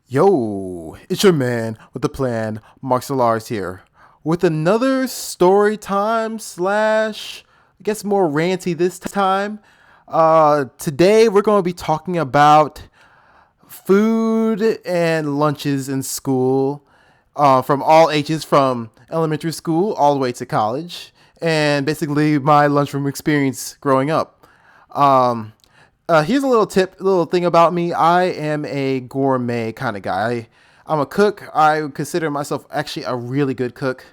Yo, it's your man with the plan, Lars here, with another story time slash, I guess more ranty this time. Today we're going to be talking about food and lunches in school, from all ages, from elementary school all the way to college, and basically my lunchroom experience growing up. Um, Here's a little thing about me. I am a gourmet kind of guy. I'm a cook. I consider myself actually a really good cook,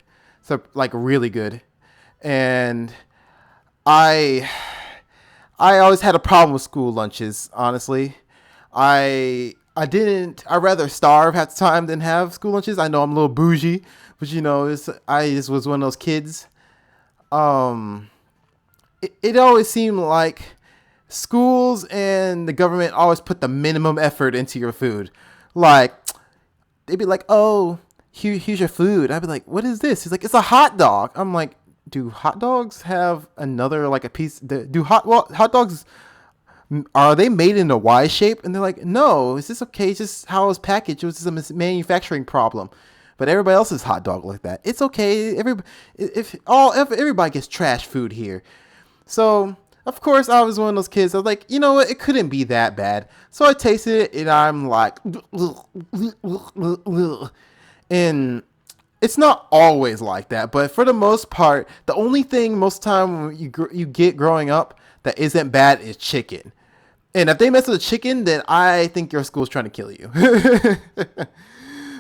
so like really good. And I I always had a problem with school lunches. Honestly, I didn't. I rather starve half the time than have school lunches. I know I'm a little bougie, but I just was one of those kids. Um, it always seemed like schools and the government always put the minimum effort into your food. Like, they'd be like, "Oh, here's your food." I'd be like, "What is this?" He's like, "It's a hot dog." I'm like, "Do hot dogs have another like a piece? Hot dogs, are they made in a Y shape?" And they're like, "No, is this okay? It's just how it was packaged. It was just a manufacturing problem." But everybody else's hot dog like that. It's okay. If everybody gets trash food here, so of course I was one of those kids. I was like, you know what? It couldn't be that bad. So I tasted it and I'm like, and it's not always like that, but for the most part, the only thing most time you get growing up that isn't bad is chicken. And if they mess with the chicken, then I think your school's trying to kill you.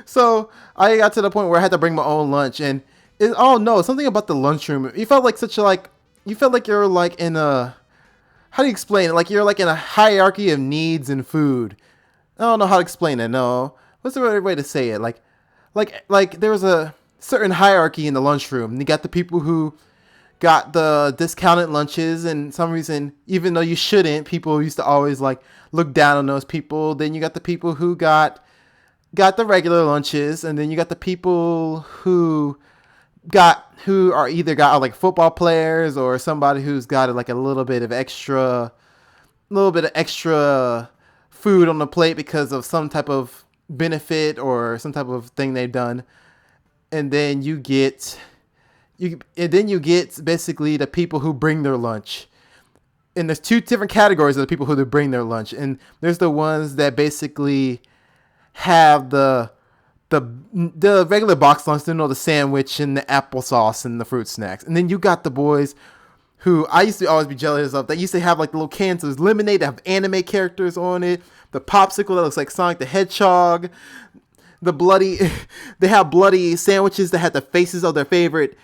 So I got to the point where I had to bring my own lunch, and oh no, something about the lunchroom. You felt like you felt like you're like in a, how do you explain it? Like you're like in a hierarchy of needs and food. I don't know how to explain it. No, what's the right way to say it? Like there was a certain hierarchy in the lunchroom. You got the people who got the discounted lunches, and some reason, even though you shouldn't, people used to always like look down on those people. Then you got the people who got the regular lunches, and then you got the people who are either got like football players or somebody who's got like a little bit of extra food on the plate because of some type of benefit or some type of thing they've done. And then you get basically the people who bring their lunch. And there's two different categories of the people who bring their lunch, and there's the ones that basically have the regular box lunch, the sandwich and the applesauce and the fruit snacks. And then you got the boys who I used to always be jealous of. They used to have like little cans of lemonade that have anime characters on it. The popsicle that looks like Sonic the Hedgehog. The bloody, they have bloody sandwiches that have the faces of their favorite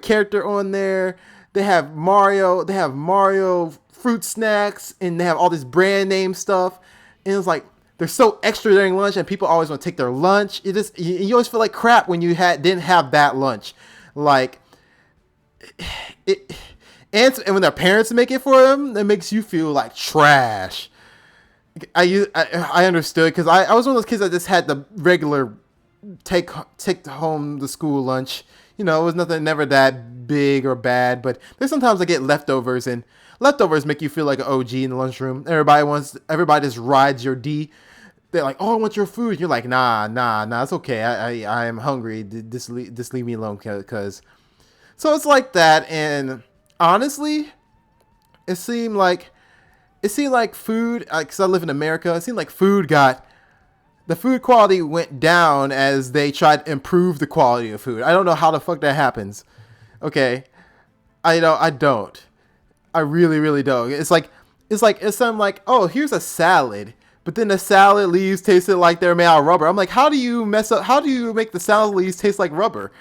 character on there. They have Mario. They have Mario fruit snacks, and they have all this brand name stuff. And it's like, they're so extra during lunch, and people always want to take their lunch. You always feel like crap when you didn't have that lunch, like it. And when their parents make it for them, it makes you feel like trash. I understood, because I was one of those kids that just had the regular take home the school lunch. It was nothing, never that big or bad. But there's sometimes I get leftovers, and leftovers make you feel like an OG in the lunchroom. Everybody just rides your D. They're like, "Oh, I want your food." You're like, nah, it's okay. I am hungry. Just leave me alone, cause. So it's like that, and honestly, it seemed like food. Cause I live in America, it seemed like the food quality went down as they tried to improve the quality of food. I don't know how the fuck that happens. Okay, I don't. I really, really don't. It's something like, "Oh, here's a salad," but then the salad leaves tasted like they're made out of rubber. I'm like, how do you mess up? How do you make the salad leaves taste like rubber?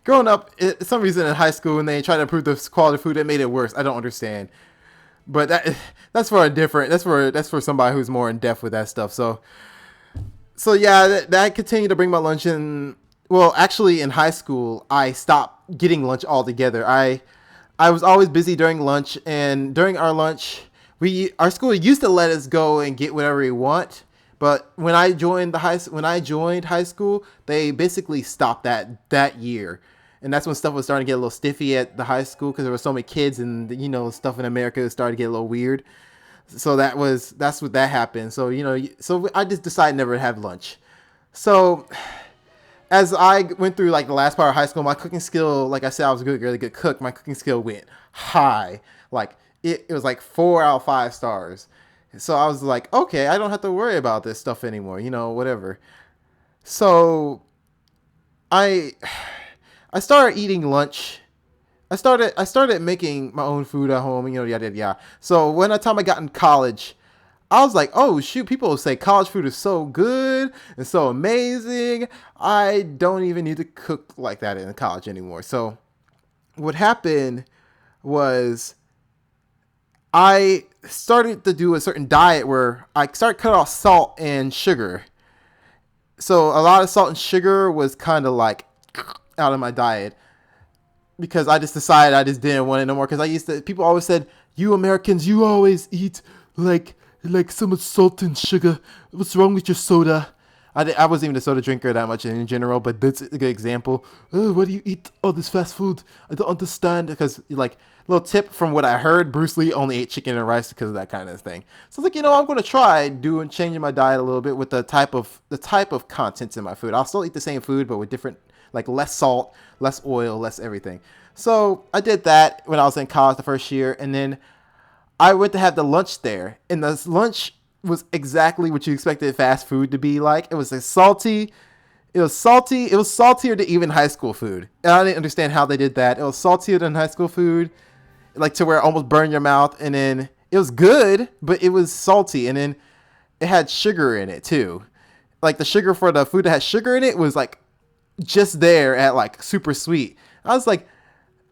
Growing up, some reason in high school, when they tried to improve the quality of food, it made it worse. I don't understand. But that's for somebody who's more in depth with that stuff. So yeah, that continued to bring my lunch in. Well, actually, in high school, I stopped getting lunch altogether. I was always busy during lunch, and during our lunch, our school used to let us go and get whatever we want. But when I joined high school, they basically stopped that year. And that's when stuff was starting to get a little stiffy at the high school, because there were so many kids, and stuff in America started to get a little weird. So that's what that happened. So so I just decided never to have lunch. So as I went through like the last part of high school, my cooking skill, like I said, I was a really good cook. My cooking skill went high. Like it was like 4 out of 5 stars. So I was like, okay, I don't have to worry about this stuff anymore. Whatever. So I I started eating lunch. I started making my own food at home. Yada yada yada. So when the time I got in college, I was like, oh shoot, people say college food is so good and so amazing. I don't even need to cook like that in college anymore. So what happened was I started to do a certain diet where I started cut off salt and sugar. So a lot of salt and sugar was kind of like out of my diet because I just decided I just didn't want it no more. Because people always said, you Americans, you always eat like so much salt and sugar. What's wrong with your soda? I wasn't even a soda drinker that much in general, but that's a good example. Oh, why do you eat all this fast food? I don't understand. Because like, little tip from what I heard, Bruce Lee only ate chicken and rice because of that kind of thing. So it's like, I'm going to try changing my diet a little bit with the type of contents in my food. I'll still eat the same food, but with different, like less salt, less oil, less everything. So I did that when I was in college the first year, and then I went to have the lunch there, and the lunch was exactly what you expected fast food to be like. It was salty. It was salty. It was saltier than even high school food. And I didn't understand how they did that. It was saltier than high school food, like to where it almost burned your mouth. And then it was good, but it was salty. And then it had sugar in it too. Like the sugar for the food that had sugar in it was like just there at like super sweet. I was like,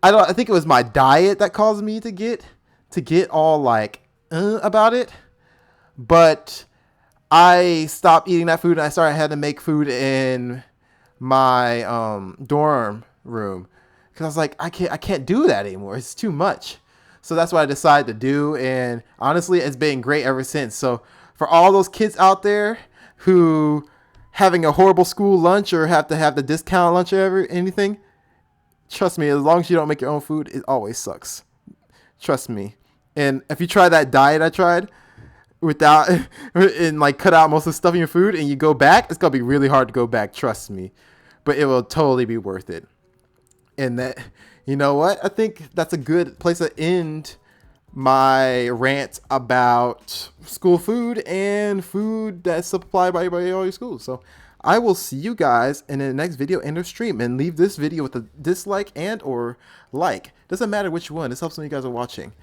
I think it was my diet that caused me to get all like about it. But I stopped eating that food and I started having to make food in my dorm room because I was like, I can't do that anymore. It's too much. So that's what I decided to do, and honestly, it's been great ever since. So for all those kids out there who having a horrible school lunch or have to have the discount lunch or anything, trust me, as long as you don't make your own food, it always sucks. Trust me. And if you try that diet I tried without and like cut out most of the stuff in your food and you go back, it's gonna be really hard to go back, trust me. But it will totally be worth it. And that, you know what? I think that's a good place to end my rant about school food and food that's supplied by all your schools. So I will see you guys in the next video and or stream, and leave this video with a dislike and or like. Doesn't matter which one. This helps when you guys are watching.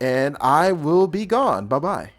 And I will be gone. Bye-bye.